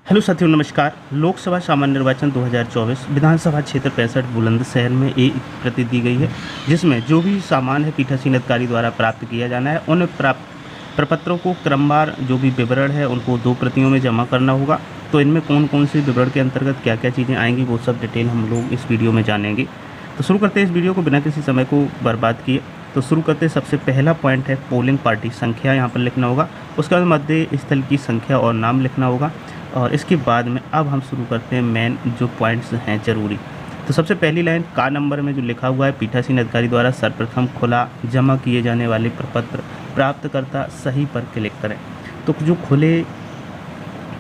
Hello साथियों, नमस्कार। लोकसभा सामान्य निर्वाचन 2024 विधानसभा क्षेत्र 65 बुलंदशहर में एक प्रति दी गई है, जिसमें जो भी सामान है पीठासीन अधिकारी द्वारा प्राप्त किया जाना है। उन प्राप्त प्रपत्रों को क्रमवार जो भी विवरण है उनको 2 प्रतियों में जमा करना होगा। तो इनमें कौन कौन से विवरण के अंतर्गत क्या क्या चीज़ें आएंगी वो सब डिटेल हम लोग इस वीडियो में जानेंगे। तो शुरू करते हैं इस वीडियो को बिना किसी समय को बर्बाद किए। तो शुरू करते हैं। सबसे पहला पॉइंट है पोलिंग पार्टी संख्या, यहाँ पर लिखना होगा। उसके बाद मध्य स्थल की संख्या और नाम लिखना होगा। और इसके बाद में अब हम शुरू करते हैं मेन जो पॉइंट्स हैं ज़रूरी। तो सबसे पहली लाइन का नंबर में जो लिखा हुआ है, पीठासीन अधिकारी द्वारा सर्वप्रथम खुला जमा किए जाने वाले प्रपत्र प्राप्तकर्ता सही पर क्लिक करें। तो जो खुले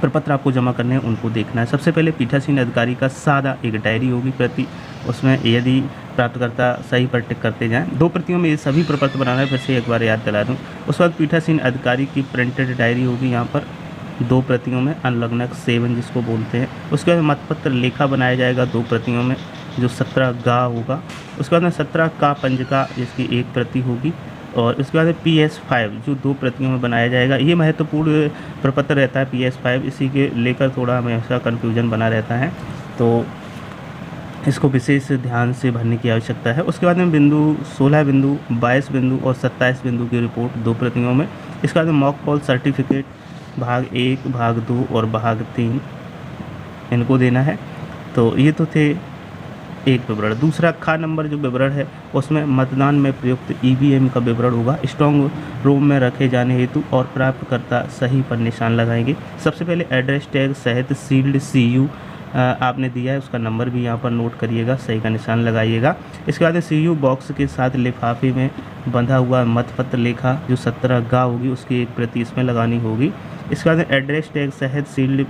प्रपत्र आपको जमा करने हैं उनको देखना है। सबसे पहले पीठासीन अधिकारी का सादा एक डायरी होगी प्रति, उसमें यदि प्राप्तकर्ता सही पर टिक करते जाएं। 2 प्रतियों में ये सभी प्रपत्र बनाना है, फिर से एक बार याद दिला दूँ। उसके बाद पीठासीन अधिकारी की प्रिंटेड डायरी होगी, यहाँ पर 2 प्रतियों में, अनलग्नक सेवन जिसको बोलते हैं। उसके बाद मतपत्र लेखा बनाया जाएगा 2 प्रतियों में, जो 17 गा होगा। उसके बाद में 17 का पंजिका जिसकी 1 प्रति होगी। और उसके बाद PS5 जो 2 प्रतियों में बनाया जाएगा। ये महत्वपूर्ण प्रपत्र रहता है PS5, इसी के लेकर थोड़ा हमेशा कन्फ्यूजन बना रहता है, तो इसको विशेष ध्यान से भरने की आवश्यकता है। उसके बाद में बिंदु 16 बिंदु 22 बिंदु और 27 बिंदु की रिपोर्ट 2 प्रतियों में। इसके बाद में मॉक पोल सर्टिफिकेट भाग 1, भाग 2 और भाग 3 इनको देना है। तो ये तो थे एक विवरण। दूसरा खा नंबर जो विवरण है उसमें मतदान में प्रयुक्त EVM का विवरण होगा। स्ट्रॉन्ग रूम में रखे जाने हेतु और प्राप्तकर्ता सही पर निशान लगाएंगे। सबसे पहले एड्रेस टैग सहित सील्ड CU आपने दिया है, उसका नंबर भी यहाँ पर नोट करिएगा, सही का निशान लगाइएगा। इसके बाद CU बॉक्स के साथ लिफाफे में बंधा हुआ मतपत्र लेखा जो 17 गा होगी उसकी 1 प्रति इसमें लगानी होगी। इसके बाद एड्रेस टैग सहित सील्ड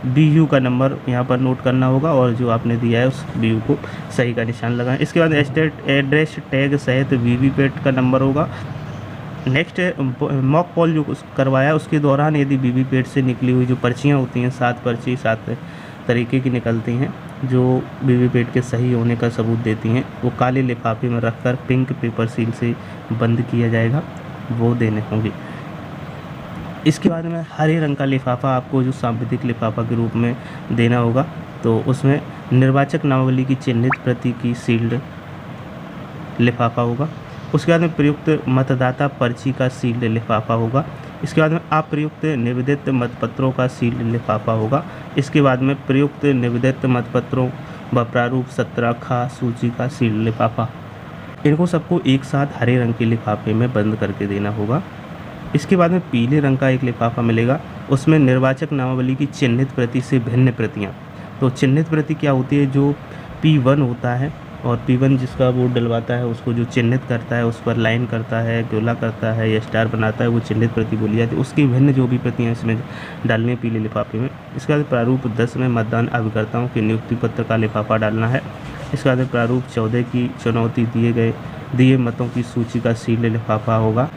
BU का नंबर यहाँ पर नोट करना होगा और जो आपने दिया है उस BU को सही का निशान लगाएं। इसके बाद एड्रेस टैग सहित VVPAT का नंबर होगा। नेक्स्ट मॉक पोल जो करवाया उसके दौरान यदि VVPAT से निकली हुई जो पर्चियाँ होती हैं, 7 पर्ची 7 तरीके की निकलती हैं जो VVPAT के सही होने का सबूत देती हैं, वो काले लिफाफे में रखकर पिंक पेपर सील से बंद किया जाएगा, वो देने होंगे। इसके बाद में हरे रंग का लिफाफा आपको जो सांविधिक लिफाफा के रूप में देना होगा, तो उसमें निर्वाचक नामावली की चिन्हित प्रति की सील्ड लिफाफा होगा। उसके बाद में प्रयुक्त मतदाता पर्ची का सील्ड लिफाफा होगा। इसके बाद में अप्रयुक्त निवेदित मतपत्रों का सील्ड लिफाफा होगा। इसके बाद में प्रयुक्त निवेदित मतपत्रों व प्रारूप 17 खा सूची का सील्ड लिफाफा। इनको सबको एक साथ हरे रंग के लिफाफे में बंद करके देना होगा। इसके बाद में पीले रंग का एक लिफाफा मिलेगा, उसमें निर्वाचक नामावली की चिन्हित प्रति से भिन्न प्रतियां। तो चिन्हित प्रति क्या होती है, जो P1 होता है और P1 जिसका वो डलवाता है उसको जो चिन्हित करता है, उस पर लाइन करता है, गोला करता है या स्टार बनाता है, वो चिन्हित प्रति बोली जाती है। उसकी भिन्न जो भी प्रतियां इसमें डालनी है पीले लिफाफे में। इसके बाद प्रारूप 10 में मतदान अभिकर्ताओं के नियुक्ति पत्र का लिफाफा डालना है। इसके बाद प्रारूप 14 की चुनौती दिए मतों की सूची का सील्ड लिफाफा होगा।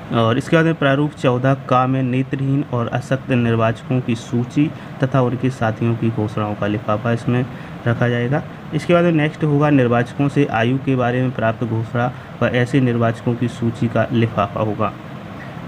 और इसके बाद प्रारूप 14 का में नेत्रहीन और अशक्त निर्वाचकों की सूची तथा उनके साथियों की घोषणाओं का लिफाफा इसमें रखा जाएगा। इसके बाद नेक्स्ट होगा निर्वाचकों से आयु के बारे में प्राप्त घोषणा व ऐसे निर्वाचकों की सूची का लिफाफा होगा।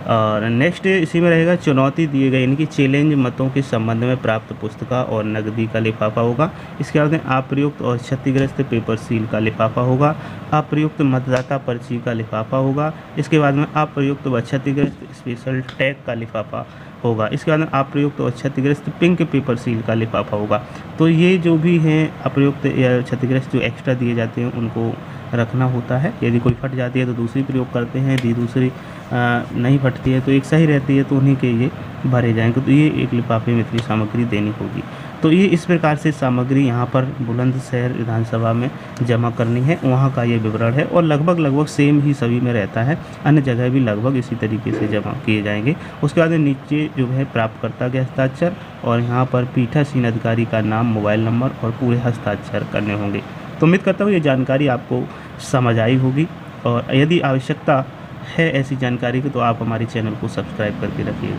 और नेक्स्ट इसी में रहेगा चुनौती दिए गए इनकी चैलेंज मतों के संबंध में प्राप्त पुस्तिका और नकदी का लिफाफा होगा। इसके बाद में अप्रयुक्त और क्षतिग्रस्त पेपर सील का लिफाफा होगा। अप्रयुक्त मतदाता पर्ची का लिफाफा होगा। इसके बाद में अप्रयुक्त व क्षतिग्रस्त स्पेशल टैग का लिफाफा होगा। इसके बाद में अप्रयुक्त और क्षतिग्रस्त पिंक पेपर सील का लिफाफा होगा। तो ये जो भी हैं अप्रयुक्त या क्षतिग्रस्त जो एक्स्ट्रा दिए जाते हैं उनको रखना होता है। यदि कोई फट जाती है तो दूसरी प्रयोग करते हैं, यदि दूसरी नहीं फटती है तो एक सही रहती है तो उन्हीं के ये भरे जाएंगे। तो ये एक लिफाफे में इतनी सामग्री देनी होगी। तो ये इस प्रकार से सामग्री यहाँ पर बुलंदशहर विधानसभा में जमा करनी है, वहाँ का ये विवरण है। और लगभग सेम ही सभी में रहता है, अन्य जगह भी लगभग इसी तरीके से जमा किए जाएंगे। उसके बाद नीचे जो है प्राप्तकर्ता के हस्ताक्षर और यहाँ पर पीठासीन अधिकारी का नाम, मोबाइल नंबर और पूरे हस्ताक्षर करने होंगे। तो उम्मीद करता हूँ ये जानकारी आपको समझ आई होगी, और यदि आवश्यकता है ऐसी जानकारी की तो आप हमारे चैनल को सब्सक्राइब करके रखिएगा।